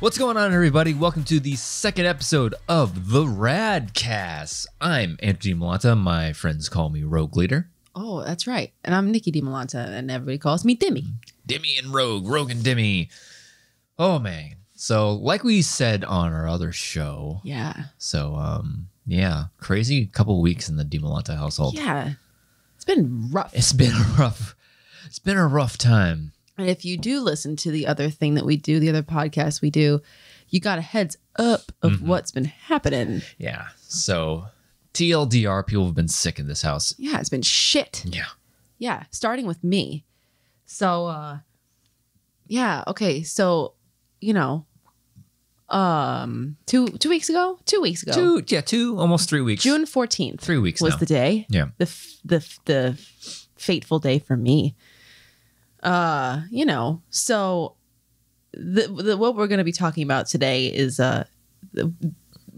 What's going on, everybody? Welcome to the second episode of the RAD cast. I'm Nicki Dimalanta. My friends call me Rogue Leader. Oh, that's right. And I'm Nicki Dimalanta, and everybody calls me Dimmy. Dimmy and Rogue, Rogue and Dimmy. Oh, man. So, like we said on our other show. Yeah. So, crazy couple of weeks in the Dimalanta household. Yeah. It's been rough. It's been a rough time. And if you do listen to the other thing that we do, the other podcast we do, you got a heads up of what's been happening. Yeah. So, TLDR, people have been sick in this house. Yeah, it's been shit. Yeah. Yeah, starting with me. So, okay. So, you know, 2 weeks ago? 2 weeks ago. Almost 3 weeks. June 14th. 3 weeks was now. the day. Yeah. The fateful day for me. So what we're going to be talking about today is on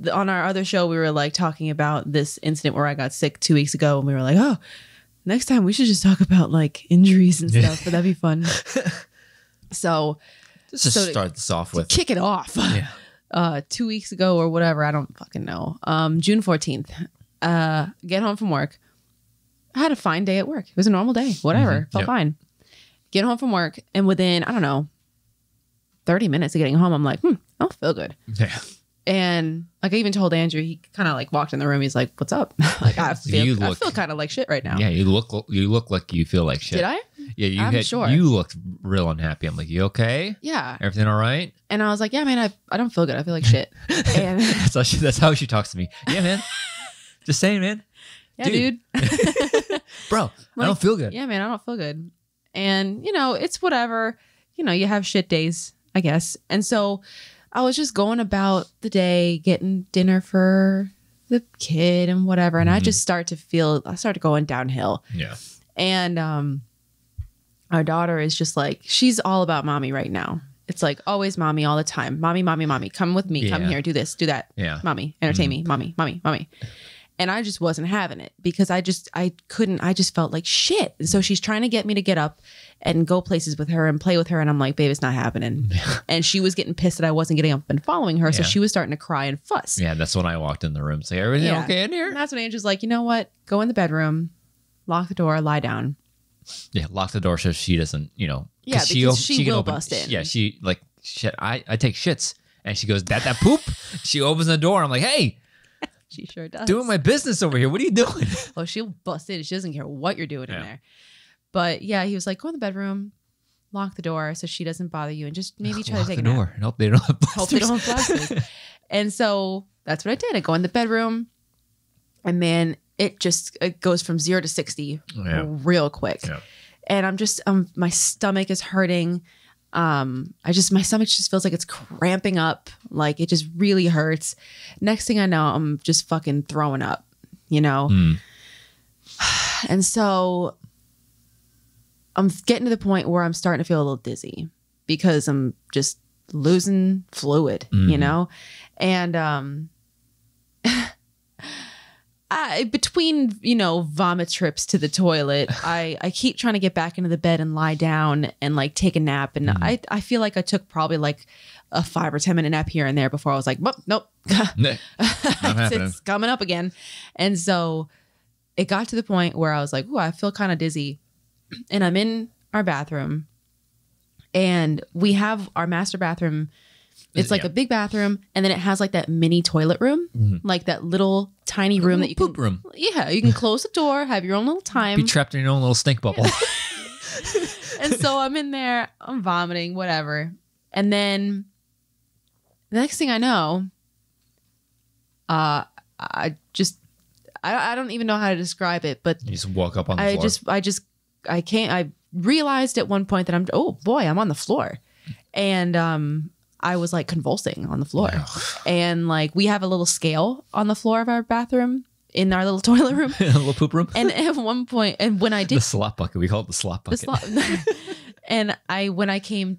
our other show, we were like talking about this incident where I got sick 2 weeks ago, and we were like, oh, next time we should just talk about like injuries and stuff, but that'd be fun. So start this off with kick it off. Yeah. 2 weeks ago or whatever, I don't fucking know. June 14th, get home from work. I had a fine day at work. It was a normal day, whatever. Felt fine. Get home from work, and within, I don't know, 30 minutes of getting home, I'm like, I don't feel good. Yeah. And like I even told Andrew, he kind of like walked in the room. He's like, "What's up?" Like I feel kind of like shit right now. Yeah, you look like you feel like shit. Did I? Yeah, I'm sure. You looked real unhappy. I'm like, you okay? Yeah. Everything all right? And I was like, yeah, man, I don't feel good. I feel like shit. And that's how she talks to me. Yeah, man. Just saying, man. Yeah, dude. Bro, I don't feel good. Yeah, man, I don't feel good. And, it's whatever. You have shit days, I guess. And so I was just going about the day, getting dinner for the kid and whatever. And I just started going downhill. Yeah. And our daughter is just like, she's all about mommy right now. It's like always mommy all the time. Mommy, mommy, mommy. Come with me. Yeah. Come here. Do this. Do that. Yeah. Mommy. Entertain me. Mommy, mommy, mommy. And I just wasn't having it because I just felt like shit. And so she's trying to get me to get up and go places with her and play with her. And I'm like, babe, it's not happening. Yeah. And she was getting pissed that I wasn't getting up and following her. So she was starting to cry and fuss. Yeah, that's when I walked in the room. Say, everything okay in here? And that's when Andrew's like, you know what? Go in the bedroom, lock the door, lie down. Yeah, lock the door so she doesn't, Yeah, because she will bust in. Yeah, she like, shit, I take shits. And she goes, that poop? She opens the door. I'm like, hey. She sure does. Doing my business over here. What are you doing? Oh, she'll bust in. She doesn't care what you're doing in there. But yeah, he was like, go in the bedroom, lock the door so she doesn't bother you, and just maybe try to take a nap. And hope they don't have blasters. Hope they don't have blasters. And so that's what I did. I go in the bedroom, and man, it goes from 0 to 60 real quick. Yeah. And I'm just, my stomach is hurting. My stomach just feels like it's cramping up. Like it just really hurts. Next thing I know, I'm just fucking throwing up, And so I'm getting to the point where I'm starting to feel a little dizzy because I'm just losing fluid, And, between, vomit trips to the toilet, I keep trying to get back into the bed and lie down and like take a nap. And I feel like I took probably like a 5 or 10 minute nap here and there before I was like, nope. It's coming up again. And so it got to the point where I was like, ooh, I feel kind of dizzy. And I'm in our bathroom, and we have our master bathroom. It's like a big bathroom, and then it has like that mini toilet room, like that little tiny room that you can... poop room. Yeah, you can close the door, have your own little time. Be trapped in your own little stink bubble. And so I'm in there, I'm vomiting, whatever. And then the next thing I know, I don't even know how to describe it, but... You just walk up on the floor. I realized at one point that I'm on the floor. And I was like convulsing on the floor. And like we have a little scale on the floor of our bathroom in our little toilet room. A little poop room. And at one point, and when I did... The slop bucket. We call it the slop bucket. And when I came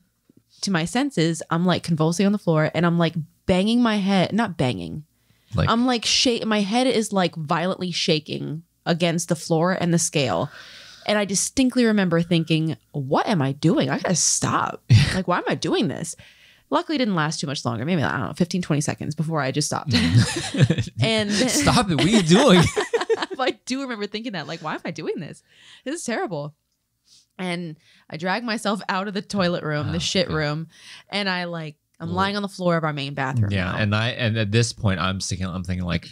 to my senses, I'm like convulsing on the floor, and I'm like banging my head. Not banging. I'm like my head is like violently shaking against the floor and the scale. And I distinctly remember thinking, what am I doing? I gotta stop. Like, why am I doing this? Luckily, it didn't last too much longer. Maybe, I don't know, 15, 20 seconds before I just stopped. And stop it. What are you doing? I do remember thinking that, like, why am I doing this? This is terrible. And I dragged myself out of the toilet room, the shit room, and I'm lying on the floor of our main bathroom. Yeah, now. and at this point, I'm thinking like,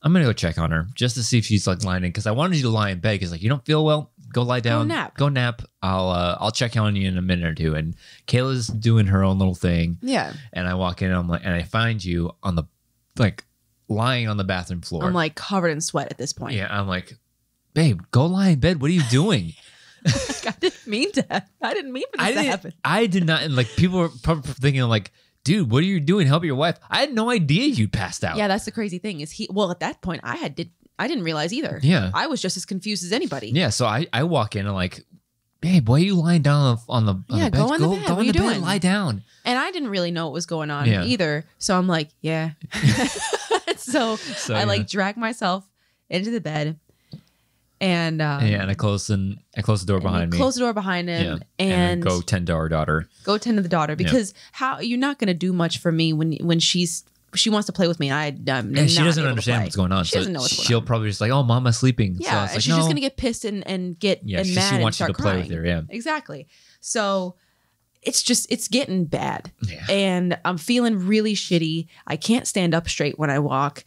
I'm gonna go check on her just to see if she's like lying in, because I wanted you to lie in bed because like you don't feel well, go lie down, go nap. I'll check on you in a minute or two. And Kayla's doing her own little thing. Yeah, and I walk in, and I'm like, and I find you on the lying on the bathroom floor. I'm like covered in sweat at this point. Yeah, I'm like, babe, go lie in bed. What are you doing? I didn't mean to. I didn't mean for this to happen. I did not. And like people were probably thinking like, dude, what are you doing? Help your wife. I had no idea you passed out. Yeah, that's the crazy thing is at that point I didn't realize either. Yeah. I was just as confused as anybody. Yeah. So I walk in and like, babe, why are you lying down on the bed? Go on the bed. What are you doing? Lie down. And I didn't really know what was going on either. So I'm like, yeah. so I like drag myself into the bed. And and I close the door behind me. Close the door behind him, and go tend to our daughter. Go tend to the daughter because how you're not going to do much for me when she wants to play with me. And she doesn't understand what's going on. She doesn't know what's going on. She'll probably just like, oh, mama's sleeping. Yeah, so and she's just going to get pissed and get mad she and wants start you to play crying. with her. Yeah, exactly. So it's getting bad, yeah. And I'm feeling really shitty. I can't stand up straight when I walk.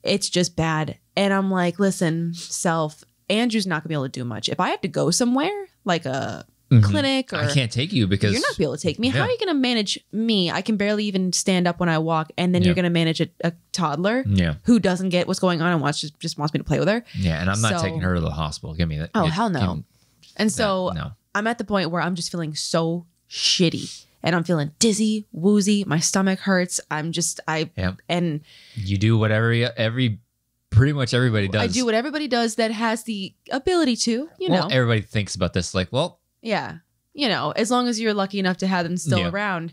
It's just bad, and I'm like, listen, self. Andrew's not gonna be able to do much. If I have to go somewhere like a clinic, or I can't take you because you're not gonna be able to take me. How are you gonna manage me? I can barely even stand up when I walk, and then you're gonna manage a toddler who doesn't get what's going on and just wants me to play with her. Yeah, and I'm not taking her to the hospital. Give me that. Oh hell no. And so I'm at the point where I'm just feeling so shitty. And I'm feeling dizzy, woozy. My stomach hurts. And you do whatever pretty much everybody does. I do what everybody does that has the ability to, Well, everybody thinks about this like, well. Yeah. As long as you're lucky enough to have them still around.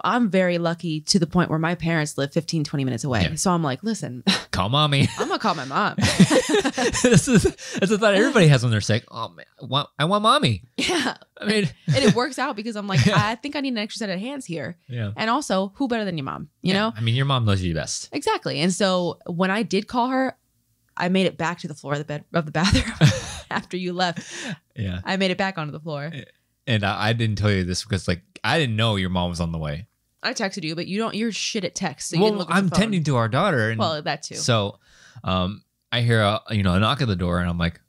I'm very lucky to the point where my parents live 15, 20 minutes away. Yeah. So I'm like, listen. Call mommy. I'm going to call my mom. That's the thought everybody has when they're sick. Oh, man, I want mommy. Yeah. I mean. And it works out because I'm like, I think I need an extra set of hands here. Yeah. And also, who better than your mom? You know? I mean, your mom knows you best. Exactly. And so when I did call her, I made it back to the floor of the bathroom after you left. Yeah. I made it back onto the floor. And I didn't tell you this because like I didn't know your mom was on the way. I texted you, but you're shit at text. So you didn't look at I'm the phone. tending to our daughter. And well, that too. So I hear a knock at the door and I'm like,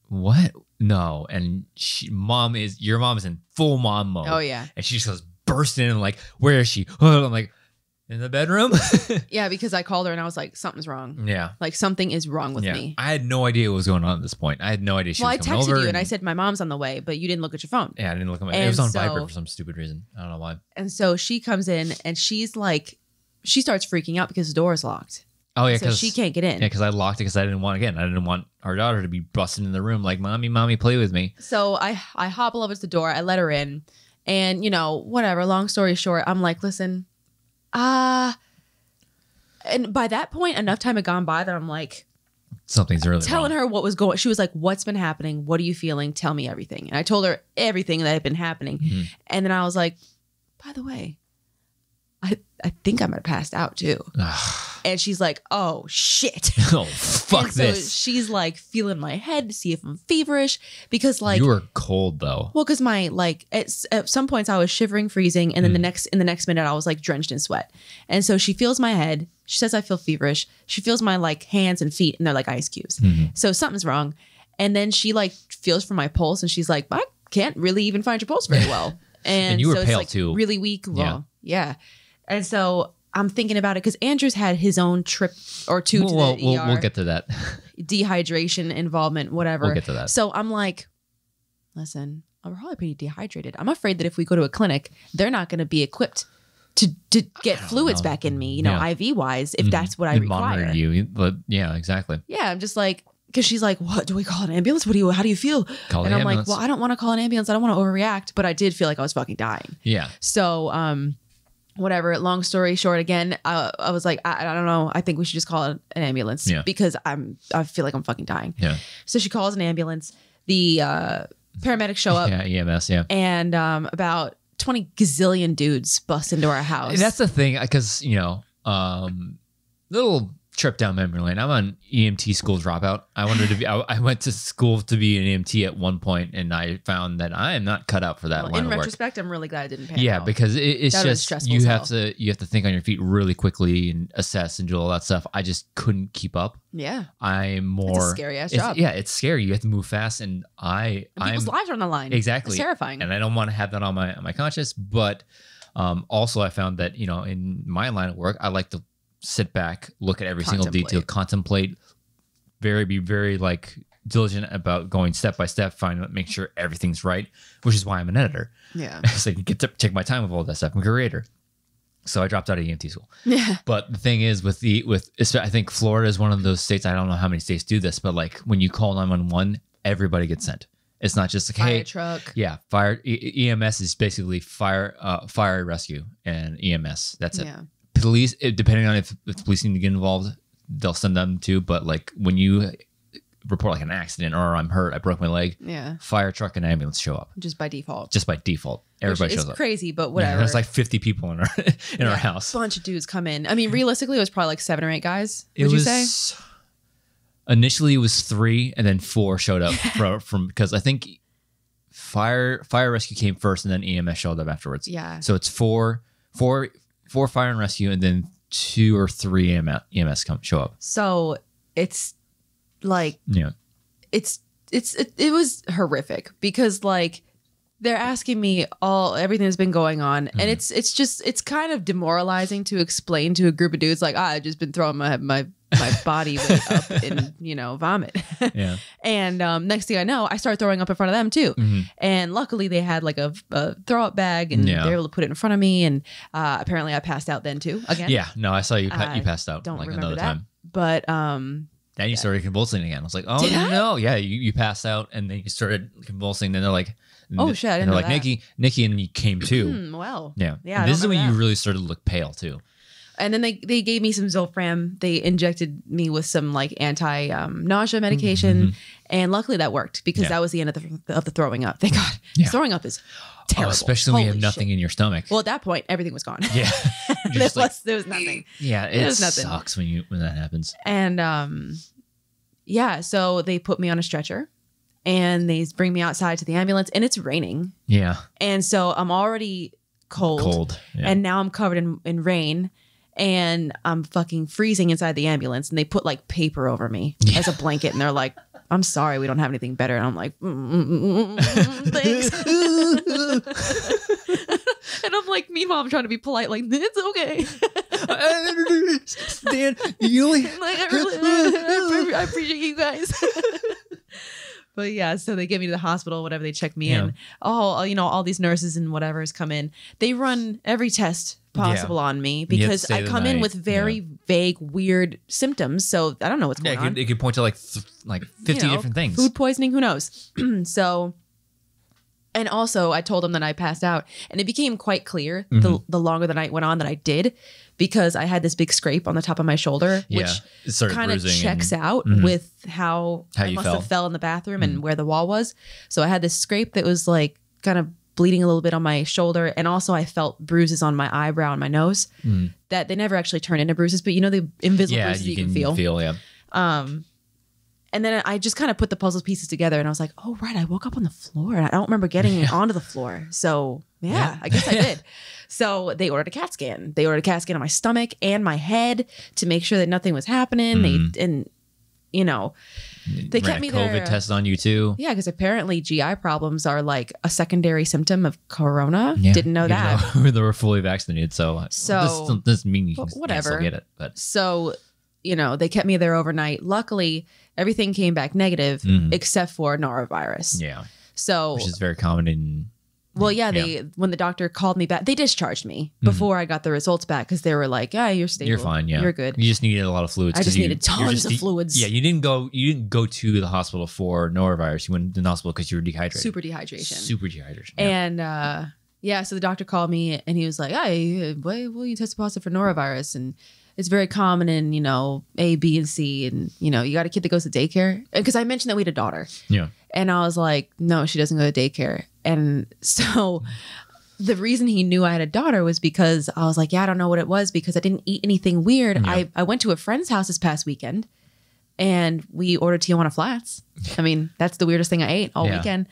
what? No. And your mom is in full mom mode. Oh yeah. And she just goes bursting in and like, where is she? Oh, I'm like, in the bedroom? Yeah, because I called her and I was like, something's wrong. Yeah. Like something is wrong with me. I had no idea what was going on at this point. I had no idea she was coming over. Well, I texted you and I said, my mom's on the way, but you didn't look at your phone. Yeah, I didn't look at my phone. It was on Viber for some stupid reason. I don't know why. And so she comes in and she's like, she starts freaking out because the door is locked. Oh, yeah. So she can't get in. Yeah, because I locked it because I didn't want our daughter to be busting in the room like, mommy, play with me. So I hobble over to the door. I let her in. And, whatever. Long story short, I'm like, listen, and by that point, enough time had gone by that I'm like, something's really telling wrong. her what was going. She was like, what's been happening? What are you feeling? Tell me everything. And I told her everything that had been happening. Mm-hmm. And then I was like, by the way, I think I might have passed out too. And she's like, oh shit. Oh, fuck and this. So she's like feeling my head to see if I'm feverish because like. You were cold though. Well, because my like at some points I was shivering, freezing. And then in the next minute I was like drenched in sweat. And so she feels my head. She says I feel feverish. She feels my like hands and feet and they're like ice cubes. Mm-hmm. So something's wrong. And then she like feels for my pulse and she's like, I can't really even find your pulse very well. And you were so pale it's, like, too. Really weak. Well, yeah. And so I'm thinking about it because Andrew's had his own trip or two to the ER. We'll get to that. Dehydration, involvement, whatever. We'll get to that. So I'm like, listen, I'm probably pretty dehydrated. I'm afraid that if we go to a clinic, they're not going to be equipped to get fluids back in me, IV wise, if that's what I require. Monitor you, but yeah, exactly. Yeah, I'm just like, because she's like, what, do we call an ambulance? How do you feel? Call and I'm ambulance. like, well, I don't want to call an ambulance. I don't want to overreact, but I did feel like I was fucking dying. Yeah. So, whatever. Long story short, again, I was like, I don't know. I think we should just call an ambulance because I feel like I'm fucking dying. Yeah. So she calls an ambulance. The paramedics show up. Yeah, EMS. Yeah. And about 20 gazillion dudes bust into our house. That's the thing, because, little trip down memory lane. I'm on EMT school dropout. I went to school to be an EMT at one point, and I found that I am not cut out for that line of work. In retrospect, I'm really glad I didn't pan out. Because it's just you have to think on your feet really quickly and assess and do all that stuff. I just couldn't keep up. Yeah, I'm more. It's a scary ass job. Yeah, it's scary. You have to move fast, and people's lives are on the line. Exactly, it's terrifying. And I don't want to have that on my conscience. But also, I found that in my line of work, I like to sit back, look at every single detail, contemplate, be very like diligent about going step by step, make sure everything's right, which is why I'm an editor. Yeah. So I can get to take my time with all that stuff. I'm a creator. So I dropped out of EMT school. Yeah. But the thing is I think Florida is one of those states, I don't know how many states do this, but like when you call 911, everybody gets sent. It's not just like, fire truck. Yeah. Fire EMS is basically fire rescue and EMS. That's it. Yeah. Police, depending on if the police need to get involved, they'll send them too. But like when you report like an accident or I'm hurt, I broke my leg, fire truck and ambulance show up just by default. Everybody shows up. It's crazy, but whatever. There's like 50 people in our house. A bunch of dudes come in. I mean, realistically, it was probably like 7 or 8 guys. Would you say? Initially, it was 3, and then 4 showed up from because I think fire rescue came first, and then EMS showed up afterwards. Yeah. So it's four fire and rescue, and then 2 or 3 EMS show up. So it's like, it was horrific because like they're asking me everything that's been going on, and it's kind of demoralizing to explain to a group of dudes like, I've just been throwing my body weight up in vomit. Yeah. And next thing I know, I started throwing up in front of them too. Mm-hmm. And luckily they had like a throw up bag, and they were able to put it in front of me. And apparently I passed out then too again. Yeah, no, I saw you passed out don't like remember another that. time. But then you started convulsing again. I was like, oh no, yeah, you passed out, and then you started convulsing. Then they're like, oh shit, I didn't know like that. Nikki, and you came too. Well, yeah. And this is when you really started to look pale too. And then they gave me some Zolfram. They injected me with some like anti nausea medication, and luckily that worked because that was the end of the throwing up. Thank God. Yeah. Throwing up is terrible. Especially when you have nothing in your stomach. Well, at that point, everything was gone. Yeah, there was nothing. Yeah, it sucks when that happens. And so they put me on a stretcher, and they bring me outside to the ambulance, and it's raining. Yeah, and so I'm already cold, and now I'm covered in rain. And I'm fucking freezing inside the ambulance, and they put like paper over me as a blanket, and they're like, I'm sorry, we don't have anything better. And I'm like, thanks. And I'm like, meanwhile, I'm trying to be polite, like, it's okay. Dan, you like, I appreciate you guys. But yeah, so they get me to the hospital, whatever, they check me in. All these nurses and whatever's come in. They run every test possible on me because I come in with very vague, weird symptoms. So I don't know what's going on. It could point to like 50 different things. Food poisoning, who knows? So, and also I told them that I passed out, and it became quite clear the longer the night went on that I did, because I had this big scrape on the top of my shoulder, which kind of checks out with how I must have fell in the bathroom and where the wall was. So I had this scrape that was like kind of bleeding a little bit on my shoulder, and also I felt bruises on my eyebrow and my nose that they never actually turn into bruises, but the invisible bruises you can feel. And then I just kind of put the puzzle pieces together, and I was like, oh right, I woke up on the floor, and I don't remember getting onto the floor. So I guess I did. So they ordered a CAT scan. They ordered a CAT scan on my stomach and my head to make sure that nothing was happening. They kept me there. COVID test on you too. Yeah, because apparently GI problems are like a secondary symptom of corona. Didn't know that. They were fully vaccinated, so this doesn't mean you can still get it. But so they kept me there overnight. Luckily, everything came back negative except for norovirus. Yeah. So which is very common in. Well, when the doctor called me back, they discharged me before I got the results back because they were like, "Yeah, you're stable. You're fine. Yeah, you're good." You just needed a lot of fluids. I just needed tons of fluids. Yeah, you didn't go to the hospital for norovirus. You went to the hospital because you were dehydrated. Super dehydration. Yeah. And so the doctor called me, and he was like, "Hey, well, you tested positive for norovirus, and it's very common in A, B, and C, and you got a kid that goes to daycare." Because I mentioned that we had a daughter. Yeah. And I was like, "No, she doesn't go to daycare." And so the reason he knew I had a daughter was because I was like, yeah, I don't know what it was because I didn't eat anything weird. Yeah. I went to a friend's house this past weekend and we ordered Tijuana Flats. I mean, that's the weirdest thing I ate all weekend.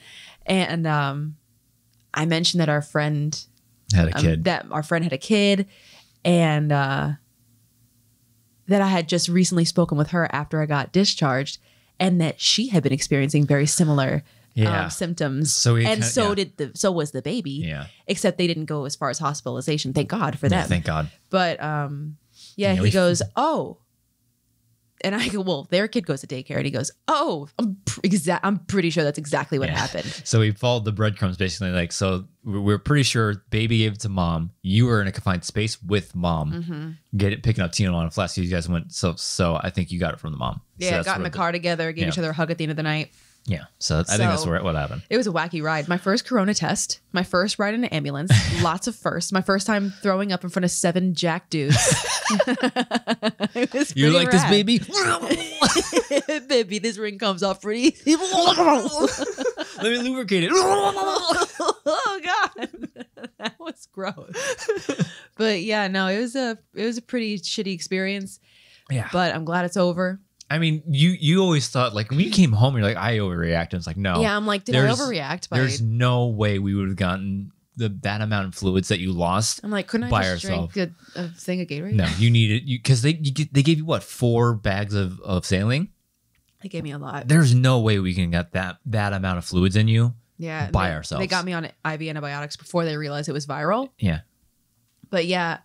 And I mentioned that our friend had a kid. And that I had just recently spoken with her after I got discharged and that she had been experiencing very similar symptoms. So was the baby. Yeah. Except they didn't go as far as hospitalization. Thank God for them. Thank God. But he goes, oh. And I go, well, their kid goes to daycare. And he goes, oh, I'm pretty sure that's exactly what happened. So we followed the breadcrumbs basically. Like, so we're pretty sure baby gave it to mom. You were in a confined space with mom. Picking up Tina on a flask. So you guys went. So I think you got it from the mom. Yeah, got in the car together, gave each other a hug at the end of the night. Yeah, so I think that's what happened. It was a wacky ride. My first corona test, my first ride in an ambulance, lots of firsts. My first time throwing up in front of 7 jack dudes. You like this, baby? Baby, this ring comes off pretty easy. Let me lubricate it. Oh God, that was gross. But yeah, no, it was a pretty shitty experience. Yeah, but I'm glad it's over. I mean, you always thought, like, when you came home, you're like, I overreacted. It's like, no. Yeah, I'm like, did I overreact? There's no way we would have gotten that amount of fluids that you lost. I'm like, couldn't I just drink a thing of Gatorade? No, you needed, because they gave you, what, 4 bags of saline? They gave me a lot. There's no way we can get that amount of fluids in you by ourselves. They got me on IV antibiotics before they realized it was viral. Yeah. But yeah,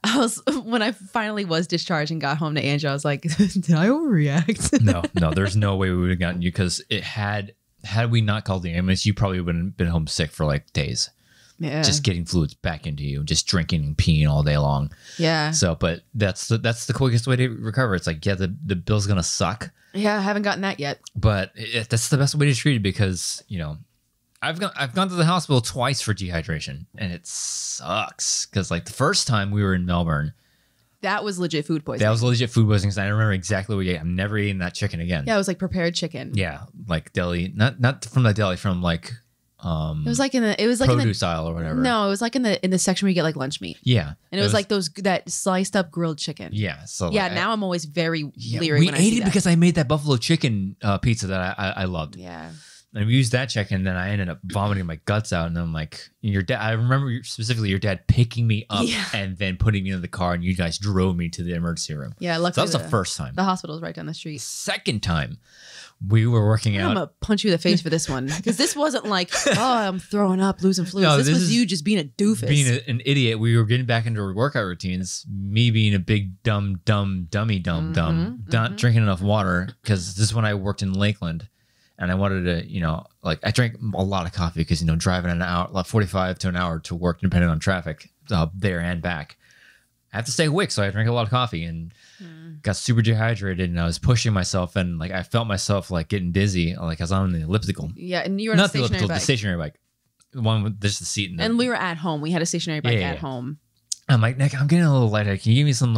when I finally was discharged and got home to Angela, I was like, did I overreact? No, there's no way we would have gotten you because it had we not called the ambulance, you probably would have been home sick for like days. Yeah. Just getting fluids back into you, just drinking and peeing all day long. Yeah. So, but that's the quickest way to recover. It's like, yeah, the bill's going to suck. Yeah, I haven't gotten that yet. But that's the best way to treat it because, I've gone to the hospital twice for dehydration, and it sucks because like the first time we were in Melbourne, that was legit food poisoning. That was legit food poisoning. I remember exactly what we ate. I'm never eating that chicken again. Yeah, it was like prepared chicken. Yeah, like deli, not from the deli, from like it was like in the produce aisle or whatever. No, it was like in the section where you get like lunch meat. Yeah, and it was like that sliced up grilled chicken. Yeah, so now I'm always very leery. We ate it because I made that buffalo chicken pizza that I loved. Yeah. And we used that chicken, and then I ended up vomiting my guts out. And I'm like, your dad. I remember specifically your dad picking me up and then putting me in the car, and you guys drove me to the emergency room. Yeah, luckily so that was the first time. The hospital was right down the street. Second time, we were working out. I'm gonna punch you in the face for this one because this wasn't like, oh, I'm throwing up, losing fluids. No, this was you just being a doofus, being an idiot. We were getting back into our workout routines. Me being a big dummy, not drinking enough water because this is when I worked in Lakeland. And I wanted to, I drank a lot of coffee because, driving an hour, like 45 to an hour to work, depending on traffic, there and back. I have to stay awake, so I drank a lot of coffee and got super dehydrated. And I was pushing myself, and like I felt myself like getting dizzy, like I was on the elliptical. Yeah, and you were not the elliptical, the stationary bike, the one with just the seat. And we were at home. We had a stationary bike at home. I'm like, Nick, I'm getting a little lightheaded. Can you give me some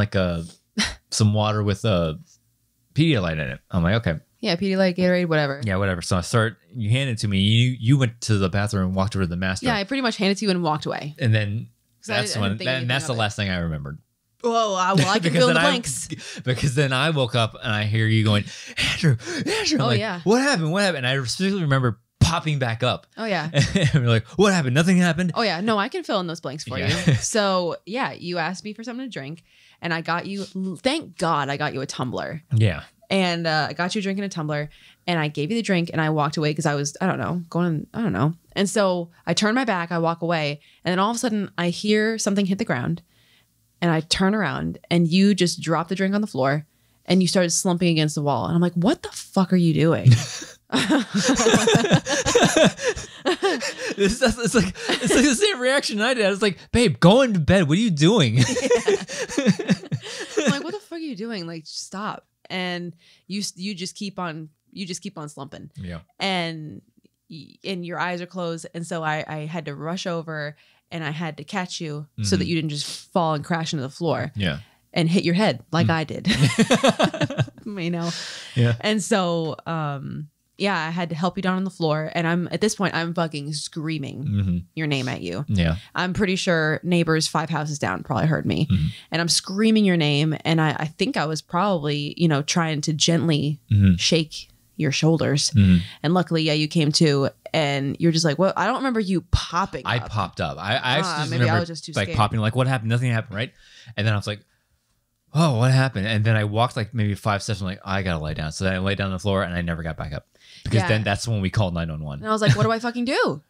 some water with Pedialyte in it? I'm like, okay. Yeah, Pedialyte, Gatorade, whatever. Yeah, whatever. So you hand it to me. You went to the bathroom and walked over to the master. Yeah, I pretty much handed it to you and walked away. And then that's the last thing I remembered. Whoa, well, I can fill in the blanks. Because then I woke up and I hear you going, Andrew. Oh, yeah. What happened? And I specifically remember popping back up. Oh, yeah. And we're like, what happened? Nothing happened? Oh, yeah. No, I can fill in those blanks for you. So, yeah, you asked me for something to drink, and I got you, thank God I got you a tumbler. Yeah. And I got you a drink in a tumbler, and I gave you the drink, and I walked away because I was, I don't know. And so I turn my back, I walk away, and then all of a sudden I hear something hit the ground, and I turn around, and you just drop the drink on the floor, and you started slumping against the wall. And I'm like, what the fuck are you doing? It's like the same reaction I did. I was like, babe, go into bed. What are you doing? Yeah. I'm like, what the fuck are you doing? Like, stop. And you just keep on slumping. Yeah. And your eyes are closed. And so I had to rush over and I had to catch you so that you didn't just fall and crash into the floor. Yeah. And hit your head like I did. Yeah. And so yeah, I had to help you down on the floor. And at this point, I'm fucking screaming your name at you. Yeah. I'm pretty sure neighbors 5 houses down probably heard me. And I'm screaming your name. And I think I was probably, trying to gently shake your shoulders. And luckily, yeah, you came to, and you're just like, well, I don't remember you popping up. I popped up. I actually just maybe remember I was just too scared. popping, like, what happened? Nothing happened, right? And then I was like, oh, what happened? And then I walked like maybe 5 steps. I'm like, I gotta lay down. So then I laid down on the floor and I never got back up because then that's when we called 911. And I was like, what do I fucking do?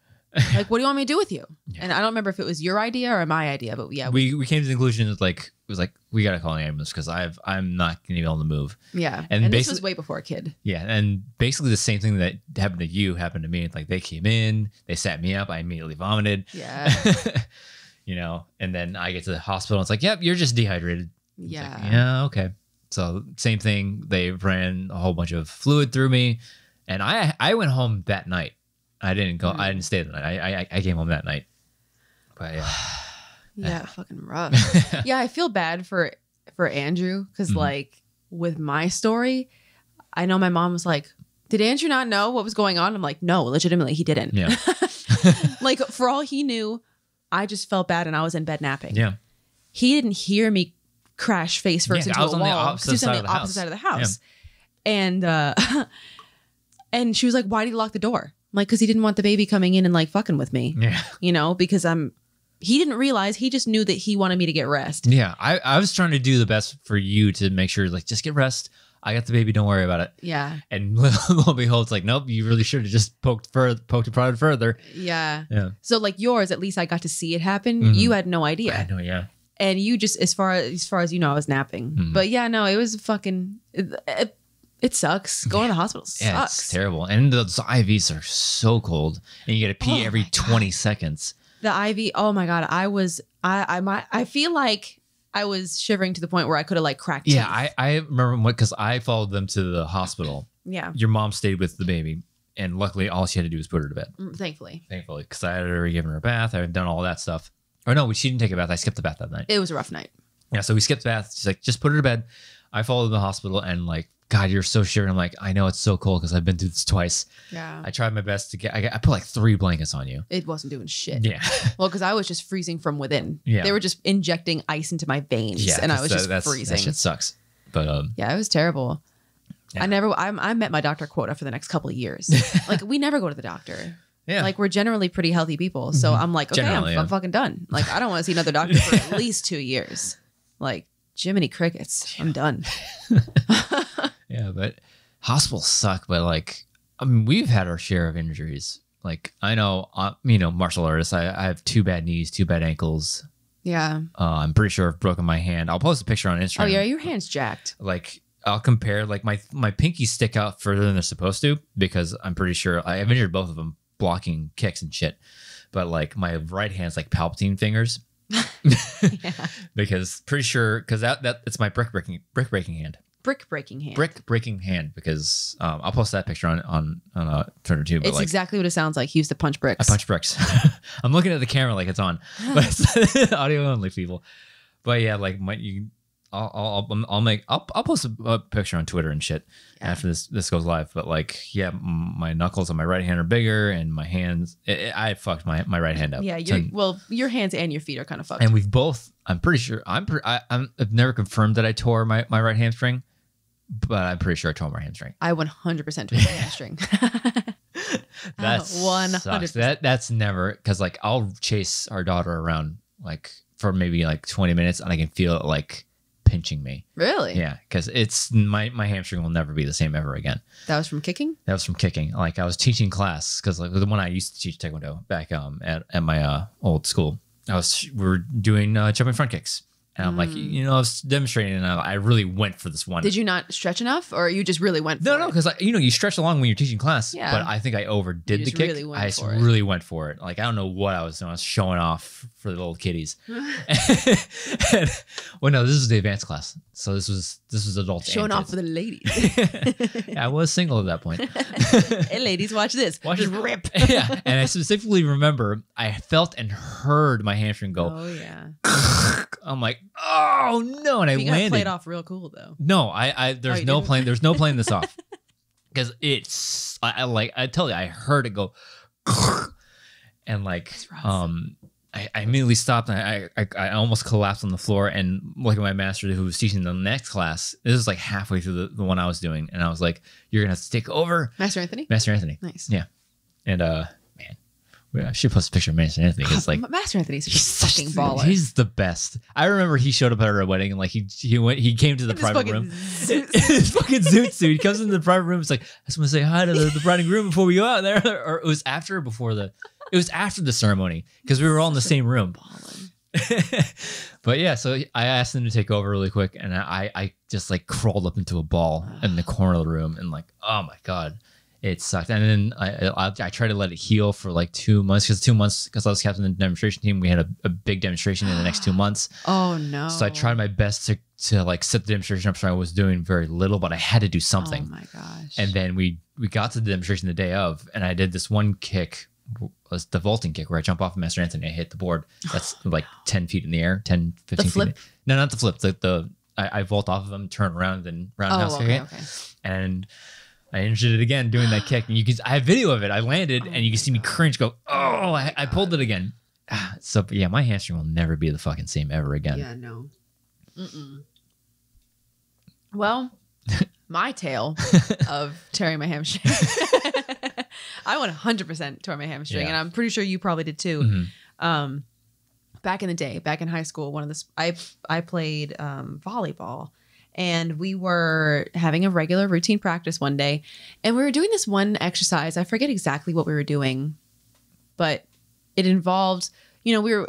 Like, what do you want me to do with you? Yeah. And I don't remember if it was your idea or my idea, but yeah. We came to the conclusion that it was like, we got to call an ambulance because I'm not going to be able to move. Yeah. And this was way before a kid. Yeah. And basically the same thing that happened to you happened to me. Like they came in, they sat me up. I immediately vomited. Yeah. And then I get to the hospital. It's like, yep, you're just dehydrated. Yeah. Like, yeah. Okay. So same thing. They ran a whole bunch of fluid through me and I went home that night. I didn't go. I didn't stay the night. I came home that night. But yeah. Yeah, fucking rough. Yeah, I feel bad for Andrew because like with my story, I know my mom was like, "Did Andrew not know what was going on?" I'm like, "No, legitimately, he didn't." Yeah. Like for all he knew, I just felt bad and I was in bed napping. Yeah. He didn't hear me crash face first into a wall. On the opposite side of the house. Yeah. And she was like, "Why did he lock the door?" I'm like, because he didn't want the baby coming in and like fucking with me. Yeah. Because he didn't realize, he just knew that he wanted me to get rest. Yeah. I was trying to do the best for you to make sure, like, just get rest. I got the baby. Don't worry about it. Yeah. And lo and behold, it's like, nope, you really should have just poked it further. Yeah. Yeah. So like yours, at least I got to see it happen. You had no idea. I had no idea. And you just, as far as you know, I was napping. But yeah, no, it was fucking... It sucks. Going to the hospital sucks. Yeah, it's terrible. And those IVs are so cold. And you got to pee every 20 seconds. The IV, oh my God. I feel like I was shivering to the point where I could have like cracked teeth. Yeah, I remember because I followed them to the hospital. Yeah. Your mom stayed with the baby. And luckily, all she had to do was put her to bed. Thankfully. Because I had already given her a bath. I had done all that stuff. Or no, she didn't take a bath. I skipped the bath that night. It was a rough night. Yeah, so we skipped the bath. She's like, just put her to bed. I followed the hospital and like, God, you're so shivering. I'm like, I know it's so cold because I've been through this twice. Yeah. I tried my best to I put like 3 blankets on you. It wasn't doing shit. Yeah. Well, because I was just freezing from within. Yeah. They were just injecting ice into my veins. Yeah, and I was just freezing. That shit sucks. But yeah, it was terrible. Yeah. I met my doctor quota for the next couple of years. Like we never go to the doctor. Yeah. Like we're generally pretty healthy people. So I'm like, okay, I'm fucking done. Like I don't want to see another doctor for at least 2 years. Like Jiminy Crickets. I'm done. Yeah, but hospitals suck. But like, I mean, we've had our share of injuries. Like I know, martial artists. I have 2 bad knees, 2 bad ankles. Yeah. I'm pretty sure I've broken my hand. I'll post a picture on Instagram. Oh yeah, your hand's jacked. Like I'll compare. Like my pinkies stick out further than they're supposed to because I'm pretty sure I've injured both of them blocking kicks and shit. But like my right hand's like Palpatine fingers. Yeah. Because pretty sure that it's my brick breaking hand. Brick breaking hand because I'll post that picture on Twitter too. But it's exactly what it sounds like. He used to punch bricks. I punch bricks. I'm looking at the camera like it's on, but it's audio only, people. But yeah, like I'll post a picture on Twitter and shit after this goes live. But like, yeah, my knuckles on my right hand are bigger, and my hands. I fucked my right hand up. Yeah, your hands and your feet are kind of fucked. And we've both. I'm pretty sure. I've never confirmed that I tore my right hamstring, but I'm pretty sure I tore my hamstring. I 100% tore my hamstring. That's 100%. That's never because like I'll chase our daughter around like for maybe like 20 minutes, and I can feel it like pinching me. Really? Yeah, because it's my hamstring will never be the same ever again. That was from kicking? That was from kicking. Like I was teaching class because like the one I used to teach Taekwondo back at my old school. We were doing jumping front kicks. And I'm like, I was demonstrating, and I really went for this one. Did you not stretch enough, or you just really went for it? No, because you stretch along when you're teaching class. Yeah. But I think I overdid the kick. I just really went for it. Like I don't know what I was doing. I was showing off for the little kiddies. Well, no, this was the advanced class, so this was adults. Showing off for the ladies. Yeah, I was single at that point. Hey, ladies, watch this. Watch this rip. Yeah, and I specifically remember I felt and heard my hamstring go. Oh yeah. I'm like, oh no, and I landed. Played off real cool though. No, there's no playing this off. because it's I tell you, I heard it go, and like I immediately stopped and I almost collapsed on the floor and looked at my master who was teaching the next class. This is like halfway through the one I was doing, and I was like, "You're gonna have to take over, Master Anthony." Master Anthony, nice, yeah, and man, I should post a picture of Master Anthony because like Master Anthony's a fucking baller. He's the best. I remember he showed up at our wedding and like he came to the private room. His fucking zoot suit. He comes into the private room. It's like, I just want to say hi to the bride and groom before we go out there. Or it was after or before the. It was after the ceremony because we were all in the same room. But yeah, so I asked him to take over really quick, and I just like crawled up into a ball in the corner of the room, and like, oh my god. It sucked. And then I tried to let it heal for like 2 months because I was captain of the demonstration team. We had a big demonstration in the next 2 months. Oh no. So I tried my best to like set the demonstration up, so I was doing very little, but I had to do something. Oh my gosh. And then we got to the demonstration the day of, and I did this one kick, was the vaulting kick where I jump off of Master Anthony, I hit the board. That's like 10 feet in the air, 10, 15 the flip? feet. No, not the flip. I vault off of him, turn around, and roundhouse kick it. And I injured it again doing that kick, and I have video of it. I landed, and you can see me cringe, go, "Oh!" I pulled it again. So yeah, my hamstring will never be the fucking same ever again. Yeah, no. Well, my tale of tearing my hamstring. I 100% tore my hamstring, and I'm pretty sure you probably did too. Back in the day, back in high school, I played volleyball. And we were having a regular routine practice one day, and we were doing this one exercise. I forget exactly what we were doing, but it involved, we were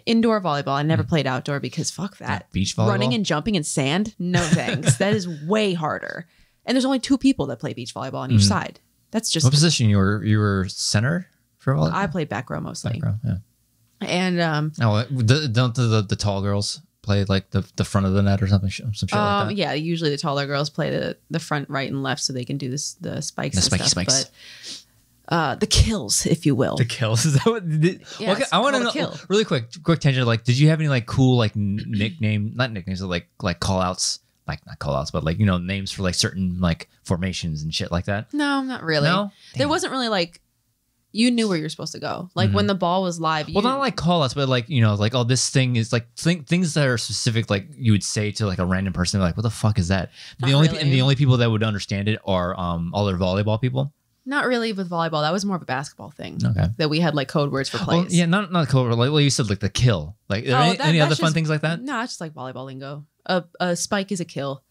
indoor volleyball. I never played outdoor because fuck that. Beach volleyball? Running and jumping in sand? No thanks. That is way harder. And there's only 2 people that play beach volleyball on each side. That's just... What position? You were center for volleyball? I played back row mostly. Back row, yeah. And... don't the tall girls play like the front of the net or something, some shit like that? Yeah, usually the taller girls play the front, right, and left, so they can do the spikes. The spiky spikes. But the kills, if you will. The kills. Is that what? Okay, I want to know really quick tangent. Like, did you have any like cool like not nicknames, but like call outs? Like not call outs, but like names for like certain like formations and shit like that. No, not really. No? There wasn't really like. You knew where you're supposed to go. Like when the ball was live. Well, not like call outs, but like, like, oh, this thing is like things that are specific, like you would say to like a random person, like, what the fuck is that? And the only people that would understand it are other volleyball people. Not really with volleyball. That was more of a basketball thing. Okay. That we had like code words for plays. Well, yeah, not code word. Like, well, you said like the kill. Like, any other fun things like that? No, it's just like volleyball lingo. A spike is a kill.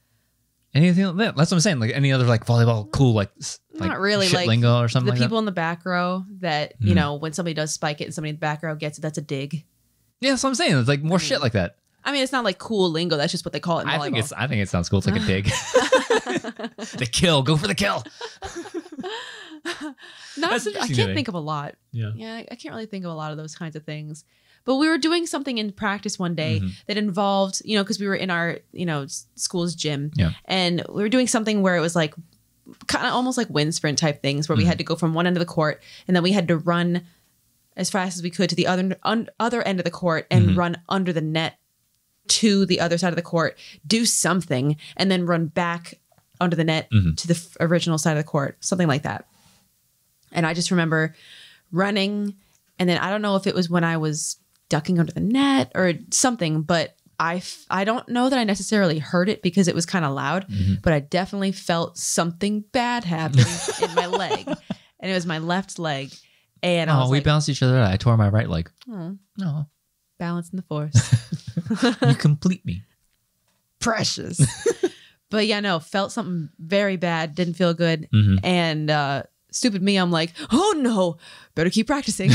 Anything like that? That's what I'm saying. Like any other like volleyball cool like not really shit like lingo or something. The like people that? in the back row that when somebody does spike it and somebody in the back row gets it, that's a dig. Yeah, that's what I'm saying. It's like more shit like that. I mean, it's not like cool lingo. That's just what they call it in volleyball. I think it sounds cool. It's like a dig. The kill. Go for the kill. I can't think of a lot. Yeah, I can't really think of a lot of those kinds of things. But we were doing something in practice one day that involved, because we were in our, school's gym. Yeah. And we were doing something where it was like kind of almost like wind sprint type things where we had to go from one end of the court and then we had to run as fast as we could to the other end of the court and run under the net to the other side of the court, do something, and then run back under the net to the original side of the court, something like that. And I just remember running, and then I don't know if it was when I was ducking under the net or something, but I don't know that I necessarily heard it because it was kind of loud, but I definitely felt something bad happen in my leg, and it was my left leg. And we balanced each other out. I tore my right leg. Oh, no, balance in the force. You complete me, precious. But yeah, no, felt something very bad. Didn't feel good, and stupid me, I'm like, oh no, better keep practicing.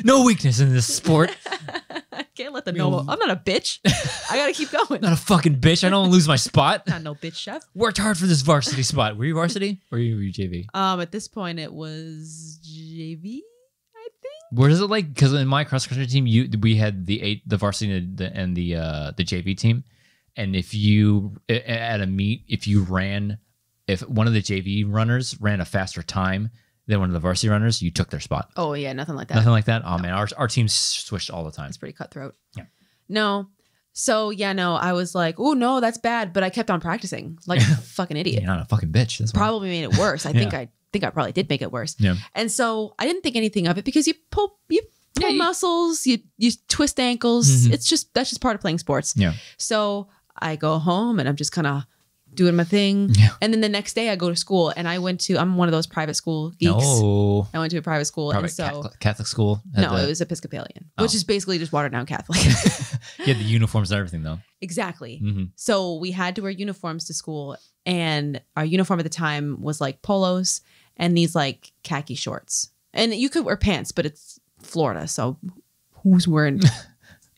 No weakness in this sport. I can't let them know. I'm not a bitch. I gotta keep going. Not a fucking bitch. I don't lose my spot. Not no bitch, chef. Worked hard for this varsity spot. Were you varsity or were you JV? At this point, it was JV. I think. Where is it like? Because in my cross country team, we had the varsity and the JV team, and if you at a meet, if one of the JV runners ran a faster time than one of the varsity runners, you took their spot. Oh yeah, nothing like that. Nothing like that. Oh no. Man, our team switched all the time. It's pretty cutthroat. Yeah. No. So yeah, no, I was like, oh no, that's bad. But I kept on practicing like a fucking idiot. You're not a fucking bitch. That's probably made it worse. I think I probably did make it worse. Yeah. And so I didn't think anything of it because you pull muscles, you twist ankles. That's just part of playing sports. Yeah. So I go home and I'm just kind of doing my thing. Yeah. And then the next day I go to school and I'm one of those private school geeks. Oh. I went to a private school. Private and so Catholic school? No, it was Episcopalian, which is basically just watered down Catholic. You had the uniforms and everything though. Exactly. So we had to wear uniforms to school, and our uniform at the time was like polos and these like khaki shorts. And you could wear pants, but it's Florida, so who's wearing...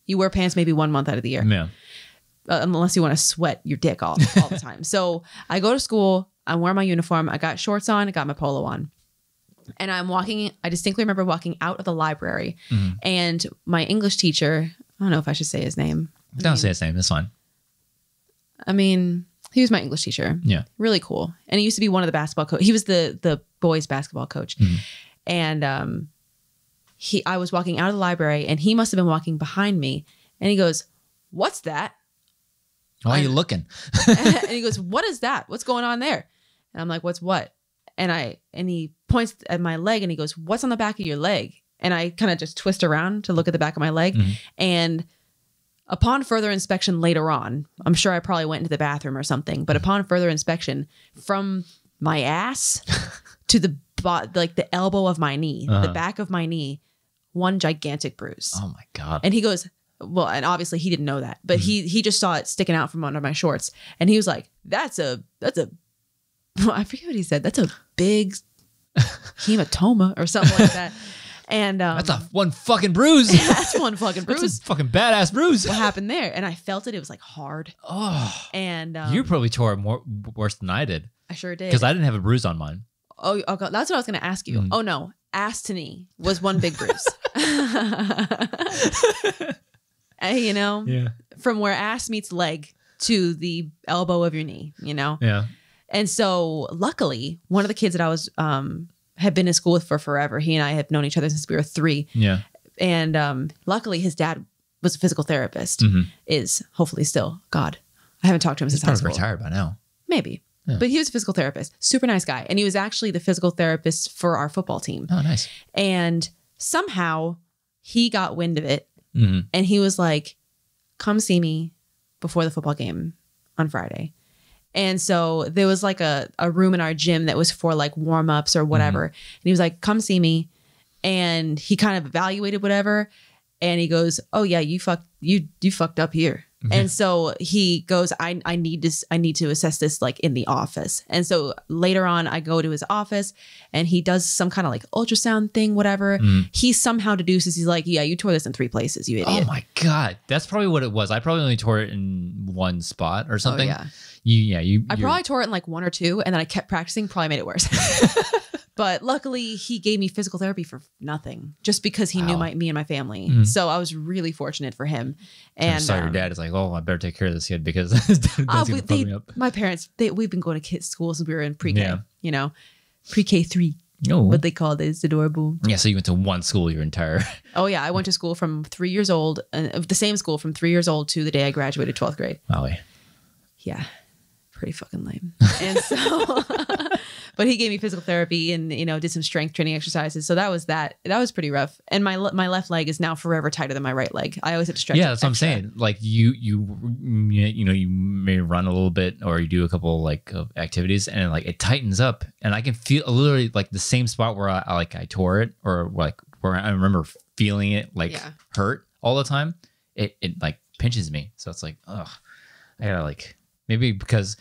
You wear pants maybe 1 month out of the year. Yeah. Unless you want to sweat your dick off all the time. So I go to school, I wear my uniform, I got shorts on, I got my polo on. And I distinctly remember walking out of the library, and my English teacher, I don't know if I should say his name. Don't say his name, that's fine. I mean, he was my English teacher. Yeah. Really cool. And he used to be one of the basketball coach. He was the boys basketball coach. And I was walking out of the library and he must have been walking behind me, and he goes, "What's that?" Why are you looking? And he goes, "What is that? What's going on there?" And I'm like, "What's what?" And he points at my leg and he goes, "What's on the back of your leg?" And I kind of just twist around to look at the back of my leg. And upon further inspection later on, I'm sure I probably went into the bathroom or something, but upon further inspection, from my ass to the elbow of my knee, the back of my knee, one gigantic bruise. Oh my God. And he goes, well, and obviously he didn't know that, but he just saw it sticking out from under my shorts. And he was like, that's a, I forget what he said. That's a big hematoma or something like that. And that's one fucking bruise. That's one fucking bruise. That's a fucking badass bruise. What happened there? And I felt it. It was like hard. Oh. And you probably tore it worse than I did. I sure did. Because I didn't have a bruise on mine. Oh God, that's what I was going to ask you. Oh no, ass to knee was one big bruise. You know, from where ass meets leg to the elbow of your knee, you know? Yeah. And so luckily, one of the kids that I was, had been in school with for forever, he and I have known each other since we were 3. Yeah. And luckily his dad was a physical therapist, is hopefully still, God, I haven't talked to him since high school. He's probably retired by now. Maybe. Yeah. But he was a physical therapist, super nice guy. And he was actually the physical therapist for our football team. Oh, nice. And somehow he got wind of it. And he was like, come see me before the football game on Friday. And so there was like a room in our gym that was for like warm-ups or whatever. And he was like, come see me. And he kind of evaluated whatever. And he goes, oh yeah, you fucked up here. And so he goes, I need to assess this like in the office. And so later on I go to his office and he does some kind of like ultrasound thing, whatever. He somehow deduces, he's like, yeah, you tore this in 3 places, you idiot. Oh my God. That's probably what it was. I probably only tore it in one spot or something. Oh, yeah. I probably tore it in like 1 or 2 and then I kept practicing, probably made it worse. But luckily he gave me physical therapy for nothing just because he knew me and my family. So I was really fortunate for him. And so your dad is like, oh, I better take care of this kid because his dad's gonna fuck me up. My parents, we've been going to kids school since we were in pre-K, you know, pre-K 3. Oh. What they call it. It's adorable. Yeah, so you went to one school your entire... Oh yeah, I went to school from 3 years old, the same school from 3 years old to the day I graduated 12th grade. Wow. Yeah, pretty fucking lame. And so... But he gave me physical therapy and, you know, did some strength training exercises. So that was pretty rough. And my left leg is now forever tighter than my right leg. I always have to stretch. Yeah, that's what I'm saying. Like you may run a little bit or you do a couple like activities and like it tightens up and I can feel literally like the same spot where I tore it or like where I remember feeling it like hurt all the time. It like pinches me. So it's like, ugh, I gotta like... Maybe because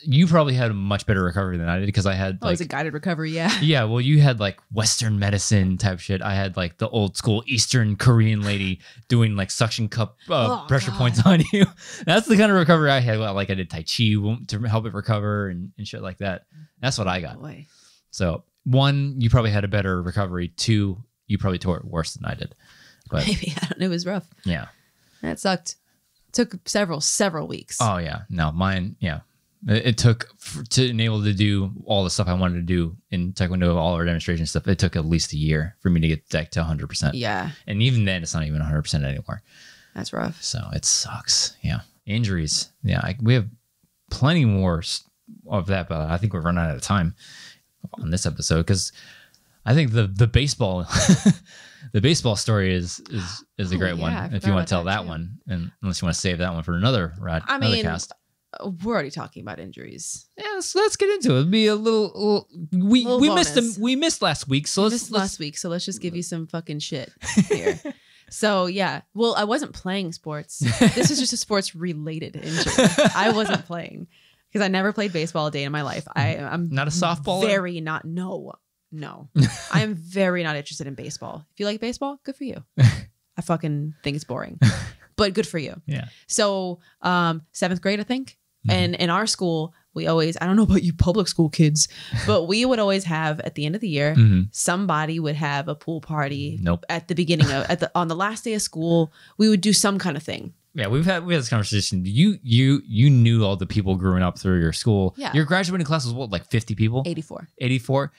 you probably had a much better recovery than I did because I had like... it was a guided recovery, yeah. Yeah, well, you had like Western medicine type shit. I had like the old school Eastern Korean lady doing like suction cup pressure points on you. That's the kind of recovery I had. Well, like I did Tai Chi to help it recover and shit like that. That's what I got. Boy. So 1, you probably had a better recovery. 2, you probably tore it worse than I did. But maybe, I don't know, it was rough. Yeah. That sucked. Took several weeks. Oh yeah, no, mine. Yeah, it took to enable to do all the stuff I wanted to do in Taekwondo, all our demonstration stuff. It took at least a year for me to get back to 100%. Yeah, and even then, it's not even 100% anymore. That's rough. So it sucks. Yeah. Injuries. Yeah. We have plenty more of that, but I think we're running out of time on this episode because I think the baseball the baseball story is a great one. If you want to tell that one, and unless you want to save that one for another cast. We're already talking about injuries. Yeah, so let's get into it. It'll be a little we missed last week, so let's just give you some fucking shit here. So yeah, well, I wasn't playing sports. This is just a sports related injury. I wasn't playing because I never played baseball a day in my life. I'm not a softballer. No. I am very not interested in baseball. If you like baseball, good for you. I fucking think it's boring, but good for you. Yeah. So 7th grade, I think. And in our school, we always, I don't know about you public school kids, but we would always have at the end of the year, somebody would have a pool party. Nope. At the beginning of, on the last day of school, we would do some kind of thing. Yeah, we had this conversation. You knew all the people growing up through your school. Yeah. Your graduating class was what, like 50 people? 84. 84?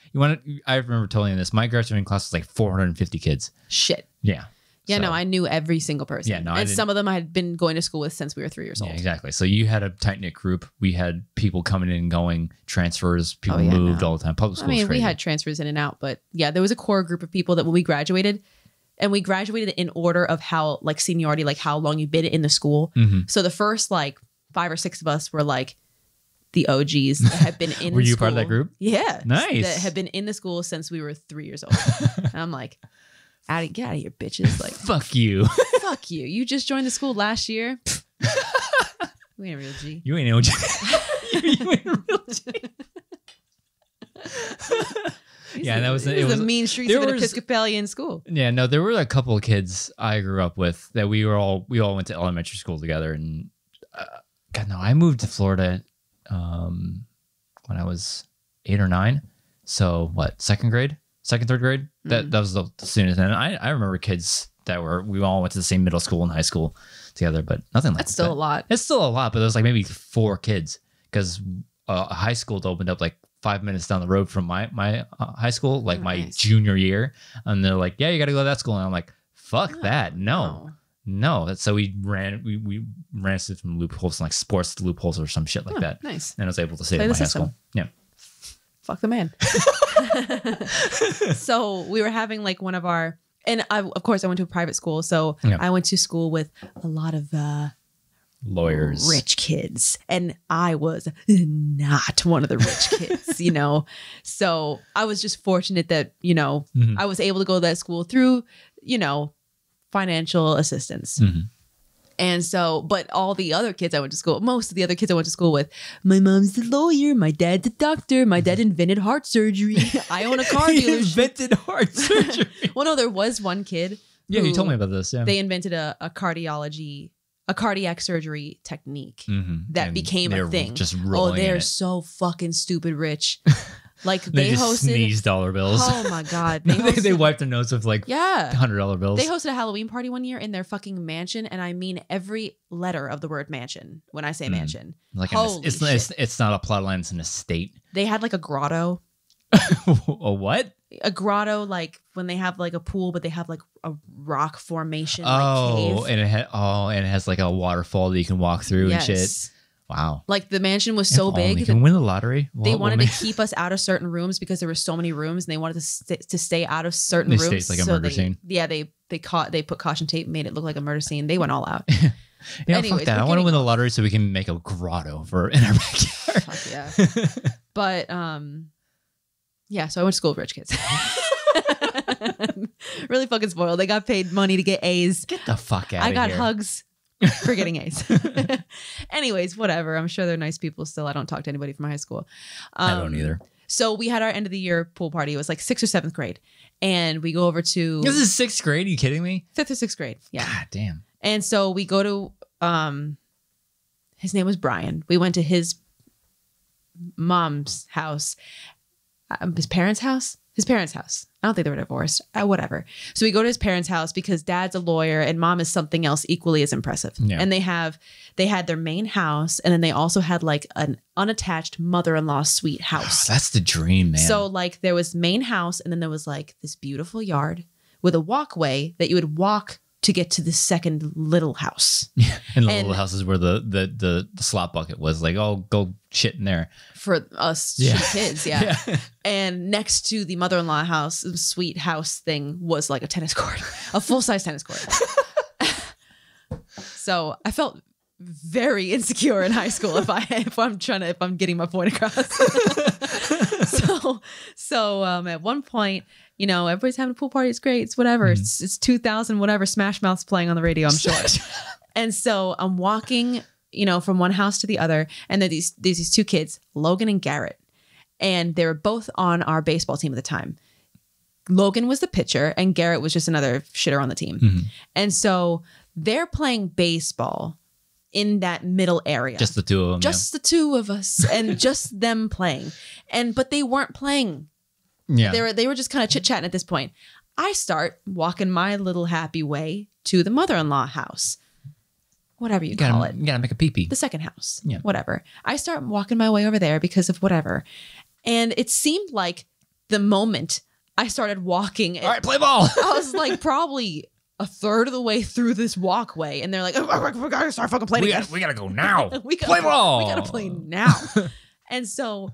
I remember telling you this. My graduating class was like 450 kids. Shit. Yeah. Yeah, so, no, I knew every single person. Yeah, no, and some of them I had been going to school with since we were 3 years old. Yeah, exactly. So you had a tight-knit group. We had people coming in and going, transfers, people moved all the time. Public school was crazy. We had transfers in and out, but yeah, there was a core group of people that when we graduated, and we graduated in order of how, like, seniority, like how long you've been in the school. So the first, like, 5 or 6 of us were, like, the OGs that had been in Were you school. Part of that group? Yeah. Nice. That had been in the school since we were 3 years old. And I'm like, get out of here, bitches. Like, fuck you. Fuck you. You just joined the school last year. You ain't a real G. You ain't no G. You ain't a real G. Yeah, that was it. Was the mean streets of an Episcopalian school. Yeah, no, there were a couple of kids I grew up with that we all went to elementary school together, and God, no, I moved to Florida when I was 8 or 9. So what? 2nd, 3rd grade. That was the soonest. And I remember kids that we all went to the same middle school and high school together, but nothing like that. That's still a lot. It's still a lot, but there was like maybe 4 kids because a high school opened up like 5 minutes down the road from my high school, like my junior year. And they're like, yeah, you got to go to that school. And I'm like, fuck that. No. So we ran some loopholes, like sports loopholes or some shit like that. Nice. And I was able to save my high school. Yeah. Fuck the man. So we were having like one of our, and of course I went to a private school. So I went to school with a lot of lawyers, rich kids, and I was not one of the rich kids, you know. So I was just fortunate that, you know, I was able to go to that school through, you know, financial assistance. And so, but all the other kids I went to school, most of the other kids I went to school with, my mom's a lawyer, my dad's a doctor, my dad invented heart surgery, I own a car dealership. He invented heart surgery. Well, no, there was one kid. Yeah, you told me about this. Yeah, they invented a cardiac surgery technique that and became a thing. Just rolling. Oh, they're so fucking stupid rich. Like they hosted sneeze dollar bills. Oh my God. They wiped their nose with like $100 bills. They hosted a Halloween party one year in their fucking mansion, and I mean every letter of the word mansion when I say mansion. Like it's not a plot line, it's an estate. They had like a grotto. A what? A grotto, like when they have like a pool, but they have like a rock formation. Like cave. And it has like a waterfall that you can walk through and shit. Wow. Like the mansion was so big. You can win the lottery. They wanted to keep us out of certain rooms because there were so many rooms, and they wanted to stay out of certain rooms. It's like a murder scene. Yeah, they put caution tape, made it look like a murder scene. They went all out. Anyways, fuck that. I want to win the lottery so we can make a grotto in our backyard. Fuck yeah. But yeah, so I went to school with rich kids. Really fucking spoiled. They got paid money to get A's. Get the fuck out of here. I got hugs for getting A's. Anyways, whatever. I'm sure they're nice people still. I don't talk to anybody from my high school. I don't either. So we had our end of the year pool party. It was like 6th or 7th grade. And we go over to... This is 6th grade? Are you kidding me? 5th or 6th grade. Yeah. God damn. And so we go to... his name was Brian. We went to his mom's house. His parents' house? His parents' house. I don't think they were divorced. Whatever. So we go to his parents' house because dad's a lawyer and mom is something else equally as impressive. Yeah. And they had their main house, and then they also had like an unattached mother-in-law suite house. Oh, that's the dream, man. So like there was main house, and then there was like this beautiful yard with a walkway that you would walk to get to the second little house. Yeah. And the little house is where the slop bucket was. Like, oh, go shit in there. For us shitty kids, yeah. And next to the mother-in-law house, the sweet house thing was like a tennis court, a full-size tennis court. So I felt very insecure in high school if I'm getting my point across. so at one point, you know, everybody's having a pool party. It's great. It's whatever. It's 2000, whatever. Smash Mouth's playing on the radio, I'm sure. And so I'm walking, you know, from one house to the other. And there's these two kids, Logan and Garrett. And they were both on our baseball team at the time. Logan was the pitcher and Garrett was just another shitter on the team. And so they're playing baseball in that middle area. Just the two of them. Just the two of us and just them playing. But they weren't playing. Yeah. They were just kind of chit-chatting at this point. I start walking my little happy way to the mother-in-law house. Whatever you call it. You gotta make a pee-pee. The second house. Yeah. Whatever. I start walking my way over there because of whatever. And it seemed like the moment I started walking. All right, play ball. I was like probably a third of the way through this walkway. And they're like, oh, we gotta start fucking playing again. We gotta go now. Play ball. We gotta play now. And so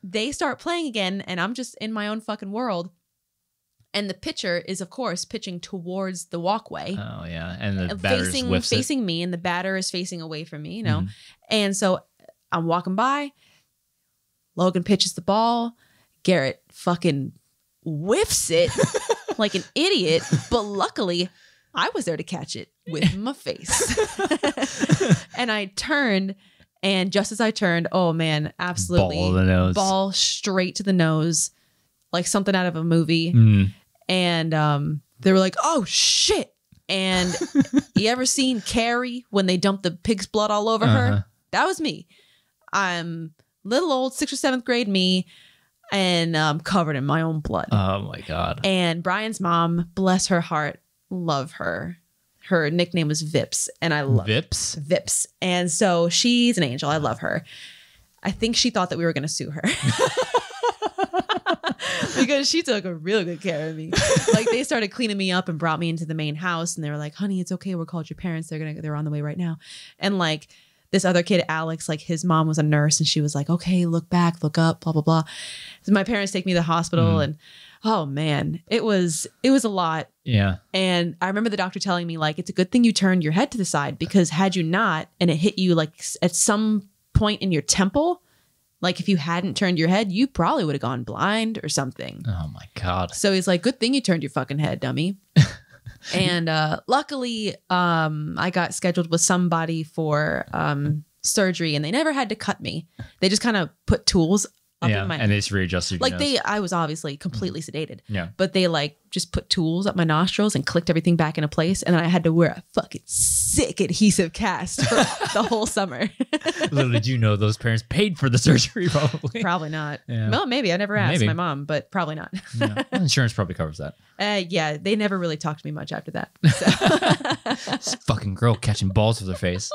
they start playing again, and I'm just in my own fucking world. And the pitcher is, of course, pitching towards the walkway. Oh, yeah. And the batter's facing me, and the batter is facing away from me, you know. And so I'm walking by. Logan pitches the ball. Garrett fucking whiffs it like an idiot. But luckily, I was there to catch it with my face. And I turned. And just as I turned, oh man, absolutely. Ball of the nose. Ball straight to the nose. Like something out of a movie. And they were like, oh shit. And you ever seen Carrie when they dumped the pig's blood all over her? That was me. I'm little old 6th or 7th grade me. And covered in my own blood. Oh my God. And Brian's mom, bless her heart, love her. Her nickname was Vips, and I love Vips. Vips, and so she's an angel. I love her. I think she thought that we were going to sue her because she took a really good care of me. Like they started cleaning me up and brought me into the main house, and they were like, "Honey, it's okay. We'll call your parents. They're on the way right now." And like this other kid, Alex, like his mom was a nurse, and she was like, "Okay, look back, look up, blah blah blah." So my parents take me to the hospital, and oh man, it was a lot. Yeah. And I remember the doctor telling me like, it's a good thing you turned your head to the side because had you not, and it hit you like at some point in your temple, like if you hadn't turned your head, you probably would have gone blind or something. Oh my God. So he's like, good thing you turned your fucking head, dummy. And luckily, I got scheduled with somebody for surgery and they never had to cut me. They just kind of put tools up in my, and they just readjusted your nose. I was obviously completely sedated. Yeah. But they like just put tools up my nostrils and clicked everything back into place. And then I had to wear a fucking sick adhesive cast for the whole summer. Little did you know those parents paid for the surgery, probably. Probably not. Yeah. Well, maybe. I never asked my mom, but probably not. Yeah. Well, insurance probably covers that. Yeah, they never really talked to me much after that. So. This fucking girl catching balls with her face.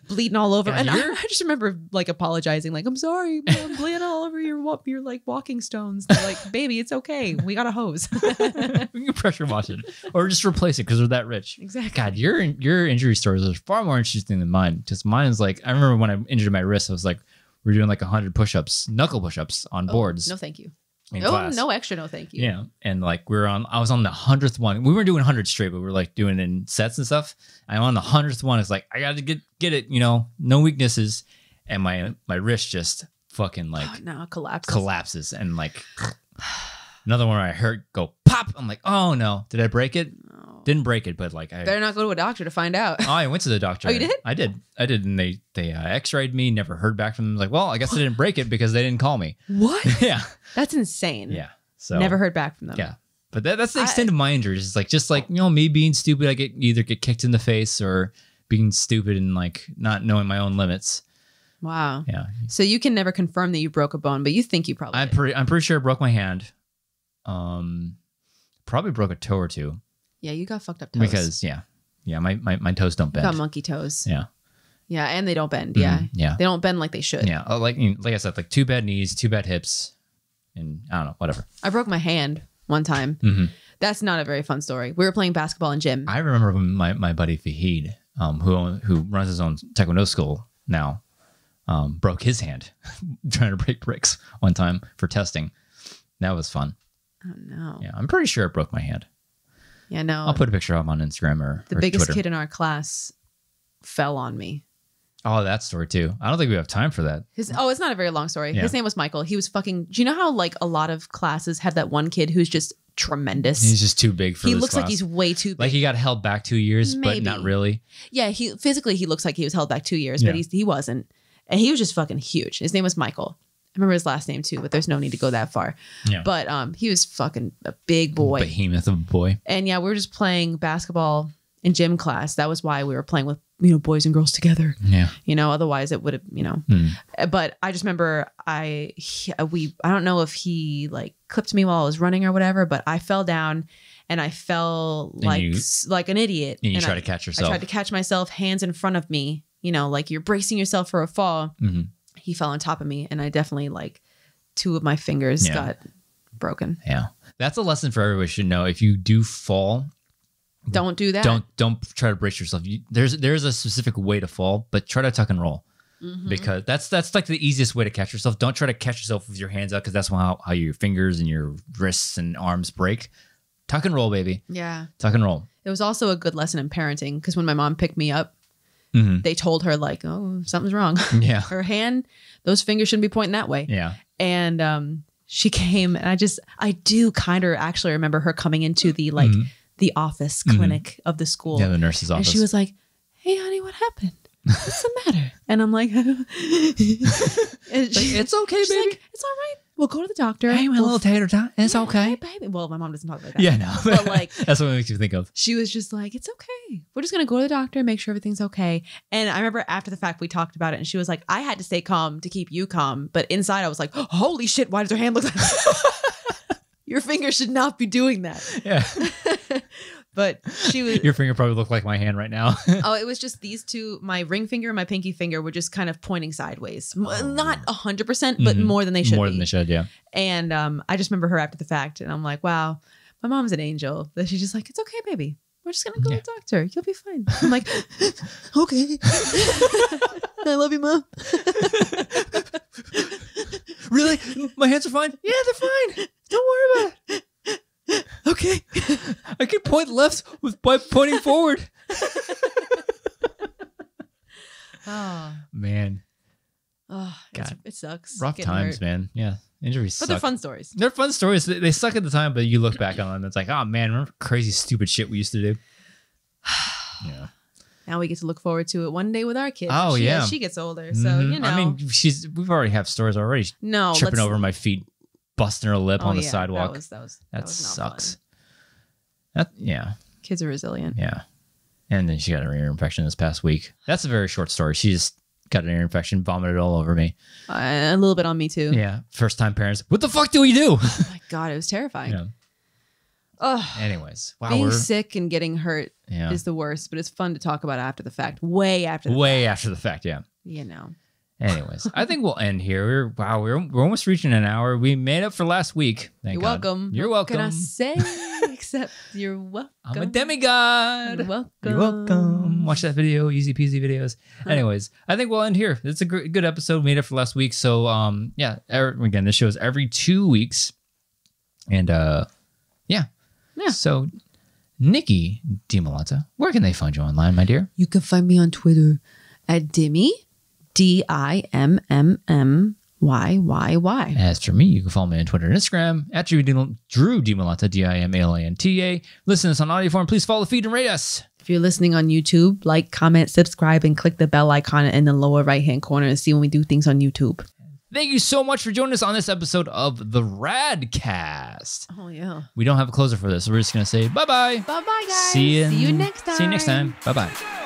Bleeding all over. And I just remember like apologizing, like, I'm sorry, I'm bleeding all over your like walking stones. They're like, baby, it's okay. We got a hose. We can pressure wash it or just replace it because we're that rich. Exactly. God, your injury stories are far more interesting than mine. Because mine is like, I remember when I injured my wrist, I was like, we're doing like 100 push-ups, knuckle push-ups on boards. No, thank you. Class. No extra, no thank you. Yeah. And like I was on the 100th one. We weren't doing 100 straight, but we were like doing in sets and stuff. I'm on the 100th one. It's like, I got to get it, you know, no weaknesses. And my wrist just fucking like collapses. And like another one where I heard go pop. I'm like, oh no, did I break it? No. Didn't break it, but like I better not go to a doctor to find out. Oh, I went to the doctor. Oh, you did? I did. And they x-rayed me, never heard back from them. Like, well, I guess I didn't break it because they didn't call me. What? Yeah. That's insane. Yeah. So never heard back from them. Yeah. But that's the extent of my injuries. It's like, just like, you know, me being stupid, I either get kicked in the face or being stupid and like not knowing my own limits. Wow. Yeah. So you can never confirm that you broke a bone, but you think you probably did. I'm pretty sure I broke my hand. Probably broke a toe or two. Yeah, you got fucked up toes. Because my toes don't bend. You got monkey toes. Yeah. Yeah, and they don't bend. Yeah. Yeah. They don't bend like they should. Yeah. Like I said, like 2 bad knees, 2 bad hips, and I don't know, whatever. I broke my hand one time. That's not a very fun story. We were playing basketball in gym. I remember when my buddy Fahid, who runs his own taekwondo school now, broke his hand trying to break bricks one time for testing. That was fun. Oh no. Yeah, I'm pretty sure it broke my hand. Yeah, no. I'll put a picture up on Instagram or the biggest Twitter. kid in our class fell on me. Oh, that story too. I don't think we have time for that. It's not a very long story. Yeah. His name was Michael. He was fucking. Do you know how like a lot of classes have that one kid who's just tremendous? He's just too big for. He looks like he's way too big. Like he got held back 2 years, Maybe. But not really. Yeah, he looks like he was held back 2 years, but he wasn't, and he was just fucking huge. His name was Michael. I remember his last name too, but there's no need to go that far. Yeah. But he was fucking a big boy, behemoth of a boy. And yeah, we were just playing basketball in gym class. That was why we were playing with boys and girls together. Yeah. Otherwise it would have But I just remember I don't know if he like clipped me while I was running or whatever, but I fell down and I fell like an idiot. And you tried to catch yourself. I tried to catch myself, hands in front of me. Like you're bracing yourself for a fall. Mm-hmm. He fell on top of me, and I definitely like 2 of my fingers got broken. Yeah, that's a lesson for everybody should know. If you do fall, don't do that. Don't try to brace yourself. There's a specific way to fall, but try to tuck and roll because that's like the easiest way to catch yourself. Don't try to catch yourself with your hands out because that's how your fingers and your wrists and arms break. Tuck and roll, baby. Yeah, tuck and roll. It was also a good lesson in parenting because when my mom picked me up. They told her like, oh, something's wrong. Yeah. Her hand, those fingers shouldn't be pointing that way. Yeah. And she came and I do kind of actually remember her coming into the like the office clinic of the school. Yeah, the nurse's office. And she was like, hey, honey, what happened? What's the matter? And I'm like, and it's okay, baby. Like, it's all right. We'll go to the doctor. Hey, my little tater tot. It's okay. Hey, baby. Well, my mom doesn't talk like that. Yeah, no. But like, that's what it makes you think of. She was just like, it's okay. We're just going to go to the doctor and make sure everything's okay. And I remember after the fact, we talked about it and she was like, I had to stay calm to keep you calm. But inside I was like, holy shit, why does her hand look like that? Your finger should not be doing that. Yeah. But she was. Your finger probably looked like my hand right now. Oh, it was just these 2. My ring finger and my pinky finger were just kind of pointing sideways. Not 100%, but more than they should. More than they should, yeah. And I just remember her after the fact, and I'm like, wow, my mom's an angel. That she's just like, it's okay, baby. We're just gonna go to the doctor. You'll be fine. I'm like, okay. I love you, Mom. Really? My hands are fine? Yeah, they're fine. Don't worry about it. Okay. I can point left by pointing forward. Oh man. Oh, it sucks. Rough times, hurt. Man. Yeah. Injuries suck. But they're fun stories. They're fun stories. They suck at the time, but you look back on them, it's like, oh man, remember crazy stupid shit we used to do? Yeah. Now we get to look forward to it one day with our kids. Oh, yeah. She gets older. So, I mean, we've already have stories already. No. Tripping over my feet, busting her lip on the sidewalk. That sucks. Fun. Yeah. Kids are resilient. Yeah. And then she got an ear infection this past week. That's a very short story. She just got an ear infection, vomited all over me. A little bit on me too. Yeah. First time parents. What the fuck do we do? Oh my God. It was terrifying. Yeah. Anyways. Wow. Being sick and getting hurt is the worst, but it's fun to talk about after the fact. Way after the fact. Yeah. Anyways, I think we'll end here. We're almost reaching an hour. We made up for last week. You're welcome. You're welcome. What can I say except you're welcome? I'm a demigod. You're welcome. You're welcome. Watch that video. Easy peasy videos. Anyways, I think we'll end here. It's a good episode. Made up for last week. So again, this show is every 2 weeks. And yeah. So Nicki Dimalanta, where can they find you online, my dear? You can find me on Twitter at Dimmy. DIMMMYYY. As for me, you can follow me on Twitter and Instagram at Drew Dimalanta, DIMALANTA. Listen to us on audio form. Please follow the feed and rate us. If you're listening on YouTube, like, comment, subscribe, and click the bell icon in the lower right-hand corner to see when we do things on YouTube. Thank you so much for joining us on this episode of the RAD Cast. Oh, yeah. We don't have a closer for this, so we're just going to say bye-bye. Bye-bye, guys. See you next time. See you next time. Bye-bye.